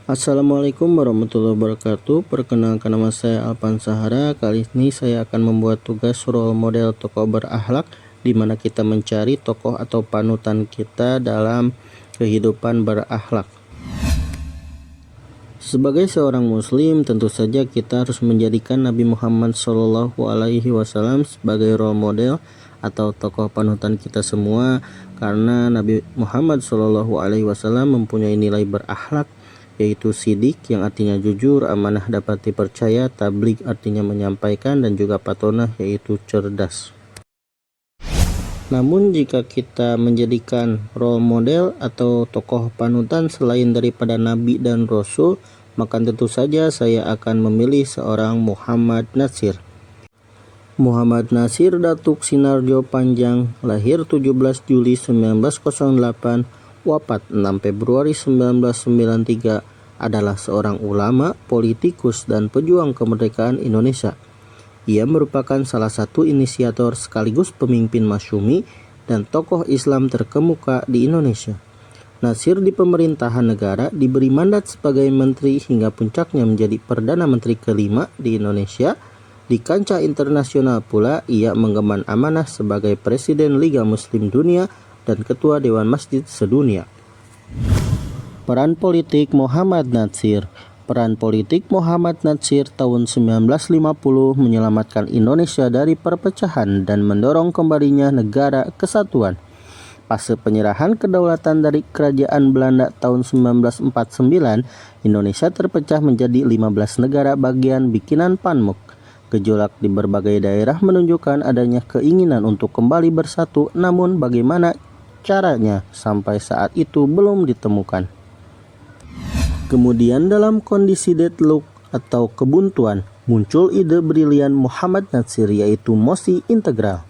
Assalamualaikum warahmatullahi wabarakatuh. Perkenalkan, nama saya Alpan Sahara. Kali ini saya akan membuat tugas role model tokoh berakhlak, di mana kita mencari tokoh atau panutan kita dalam kehidupan berakhlak. Sebagai seorang muslim, tentu saja kita harus menjadikan Nabi Muhammad SAW sebagai role model atau tokoh panutan kita semua, karena Nabi Muhammad SAW mempunyai nilai berakhlak, yaitu sidik yang artinya jujur, amanah dapat dipercaya, tabligh artinya menyampaikan, dan juga patonah yaitu cerdas. Namun jika kita menjadikan role model atau tokoh panutan selain daripada Nabi dan Rasul, maka tentu saja saya akan memilih seorang Muhammad Natsir. Muhammad Natsir Datuk Sinarjo Panjang, lahir 17 Juli 1908, wafat 6 Februari 1993, adalah seorang ulama, politikus, dan pejuang kemerdekaan Indonesia. Ia merupakan salah satu inisiator sekaligus pemimpin masyumi dan tokoh Islam terkemuka di Indonesia. Natsir di pemerintahan negara diberi mandat sebagai menteri hingga puncaknya menjadi Perdana Menteri kelima di Indonesia. Di kancah internasional pula ia mengemban amanah sebagai Presiden Liga Muslim Dunia dan Ketua Dewan Masjid Sedunia. Peran politik Muhammad Natsir. Peran politik Muhammad Natsir tahun 1950 menyelamatkan Indonesia dari perpecahan dan mendorong kembalinya negara kesatuan. Pasca penyerahan kedaulatan dari Kerajaan Belanda tahun 1949, Indonesia terpecah menjadi 15 negara bagian bikinan Panmuk. Gejolak di berbagai daerah menunjukkan adanya keinginan untuk kembali bersatu, namun bagaimana caranya sampai saat itu belum ditemukan. Kemudian dalam kondisi deadlock atau kebuntuan, muncul ide brilian Muhammad Natsir, yaitu mosi integral.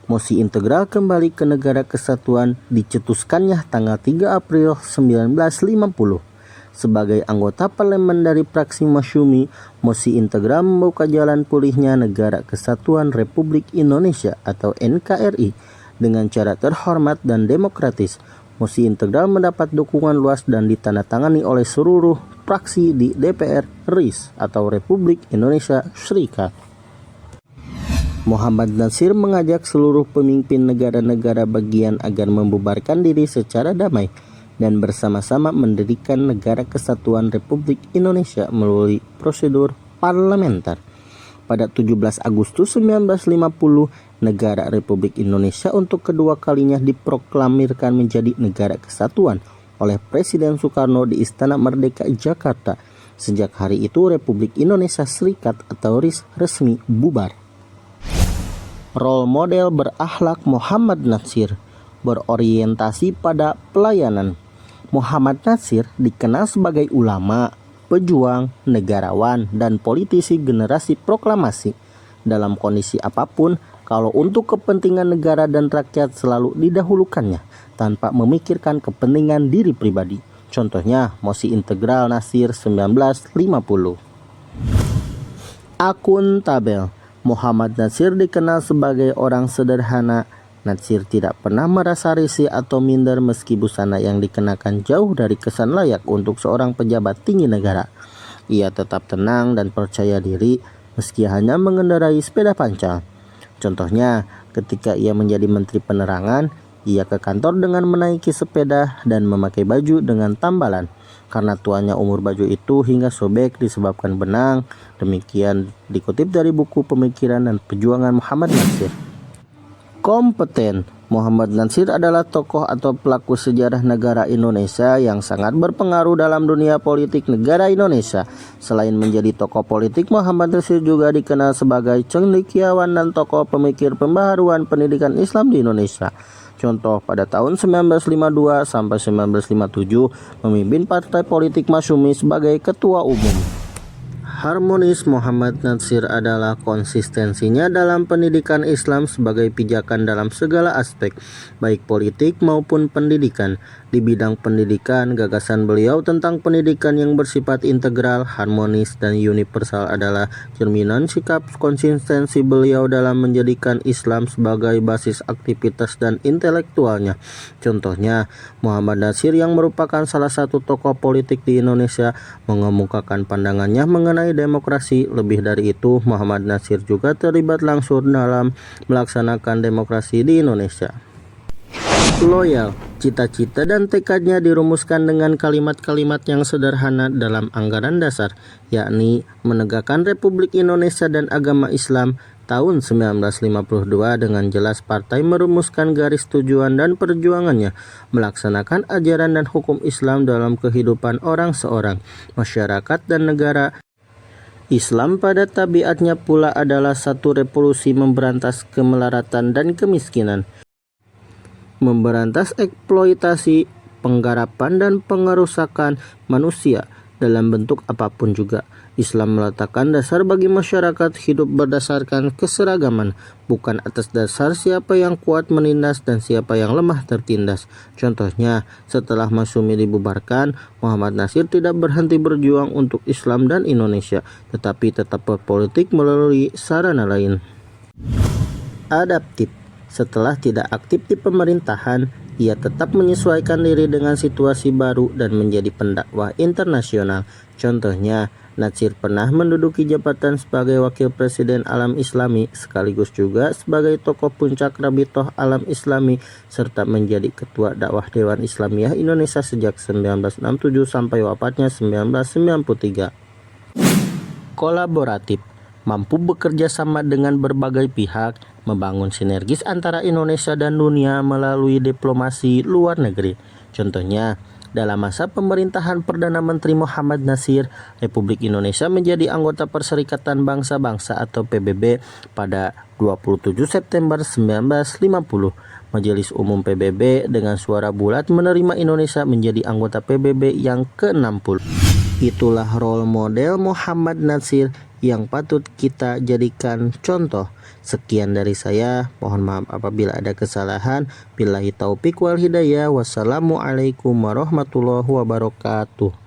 Mosi integral kembali ke negara kesatuan dicetuskannya tanggal 3 April 1950. Sebagai anggota parlemen dari fraksi Masyumi, mosi integral membuka jalan pulihnya Negara Kesatuan Republik Indonesia atau NKRI dengan cara terhormat dan demokratis. Mosi integral mendapat dukungan luas dan ditandatangani oleh seluruh fraksi di DPR RI atau Republik Indonesia Serikat. Muhammad Natsir mengajak seluruh pemimpin negara-negara bagian agar membubarkan diri secara damai dan bersama-sama mendirikan Negara Kesatuan Republik Indonesia melalui prosedur parlementer. Pada 17 Agustus 1950, Negara Republik Indonesia untuk kedua kalinya diproklamirkan menjadi negara kesatuan oleh Presiden Soekarno di Istana Merdeka Jakarta. Sejak hari itu Republik Indonesia Serikat atau RI resmi bubar. Role model berakhlak Muhammad Natsir berorientasi pada pelayanan. Muhammad Natsir dikenal sebagai ulama, pejuang, negarawan, dan politisi generasi proklamasi. Dalam kondisi apapun, kalau untuk kepentingan negara dan rakyat selalu didahulukannya, tanpa memikirkan kepentingan diri pribadi. Contohnya, mosi integral Natsir 1950. Akuntabel. Muhammad Natsir dikenal sebagai orang sederhana. Natsir tidak pernah merasa risih atau minder meski busana yang dikenakan jauh dari kesan layak untuk seorang pejabat tinggi negara. Ia tetap tenang dan percaya diri meski hanya mengendarai sepeda pancal. Contohnya, ketika ia menjadi Menteri Penerangan, ia ke kantor dengan menaiki sepeda dan memakai baju dengan tambalan. Karena tuanya umur baju itu hingga sobek disebabkan benang. Demikian dikutip dari buku Pemikiran dan Perjuangan Muhammad Natsir. Kompeten. Muhammad Natsir adalah tokoh atau pelaku sejarah negara Indonesia yang sangat berpengaruh dalam dunia politik negara Indonesia. Selain menjadi tokoh politik, Muhammad Natsir juga dikenal sebagai cendekiawan dan tokoh pemikir pembaharuan pendidikan Islam di Indonesia. Contoh, pada tahun 1952 sampai 1957 memimpin partai politik Masyumi sebagai ketua umum. Harmonis Muhammad Natsir adalah konsistensinya dalam pendidikan Islam sebagai pijakan dalam segala aspek, baik politik maupun pendidikan. Di bidang pendidikan, gagasan beliau tentang pendidikan yang bersifat integral, harmonis, dan universal adalah cerminan sikap konsistensi beliau dalam menjadikan Islam sebagai basis aktivitas dan intelektualnya. Contohnya, Muhammad Natsir yang merupakan salah satu tokoh politik di Indonesia mengemukakan pandangannya mengenai demokrasi. Lebih dari itu, Muhammad Natsir juga terlibat langsung dalam melaksanakan demokrasi di Indonesia. Loyal, cita-cita dan tekadnya dirumuskan dengan kalimat-kalimat yang sederhana dalam anggaran dasar, yakni menegakkan Republik Indonesia dan agama Islam. Tahun 1952 dengan jelas partai merumuskan garis tujuan dan perjuangannya, melaksanakan ajaran dan hukum Islam dalam kehidupan orang seorang, masyarakat dan negara. Islam pada tabiatnya pula adalah satu revolusi memberantas kemelaratan dan kemiskinan, memberantas eksploitasi, penggarapan dan pengerusakan manusia dalam bentuk apapun juga. Islam meletakkan dasar bagi masyarakat hidup berdasarkan keseragaman, bukan atas dasar siapa yang kuat menindas dan siapa yang lemah tertindas. Contohnya, setelah Masyumi dibubarkan, Muhammad Natsir tidak berhenti berjuang untuk Islam dan Indonesia, tetapi tetap berpolitik melalui sarana lain. Adaptif. Setelah tidak aktif di pemerintahan, ia tetap menyesuaikan diri dengan situasi baru dan menjadi pendakwah internasional. Contohnya, Natsir pernah menduduki jabatan sebagai Wakil Presiden Alam Islami, sekaligus juga sebagai tokoh puncak Rabitoh Alam Islami, serta menjadi Ketua Dakwah Dewan Islamiyah Indonesia sejak 1967 sampai wafatnya 1993. Kolaboratif. Mampu bekerja sama dengan berbagai pihak, membangun sinergis antara Indonesia dan dunia melalui diplomasi luar negeri. Contohnya, dalam masa pemerintahan Perdana Menteri Muhammad Natsir, Republik Indonesia menjadi anggota Perserikatan Bangsa-Bangsa atau PBB pada 27 September 1950. Majelis Umum PBB dengan suara bulat menerima Indonesia menjadi anggota PBB yang ke-60. Itulah role model Muhammad Natsir yang patut kita jadikan contoh. Sekian dari saya, mohon maaf apabila ada kesalahan. Billahi taufik wal hidayah. Wassalamualaikum warahmatullahi wabarakatuh.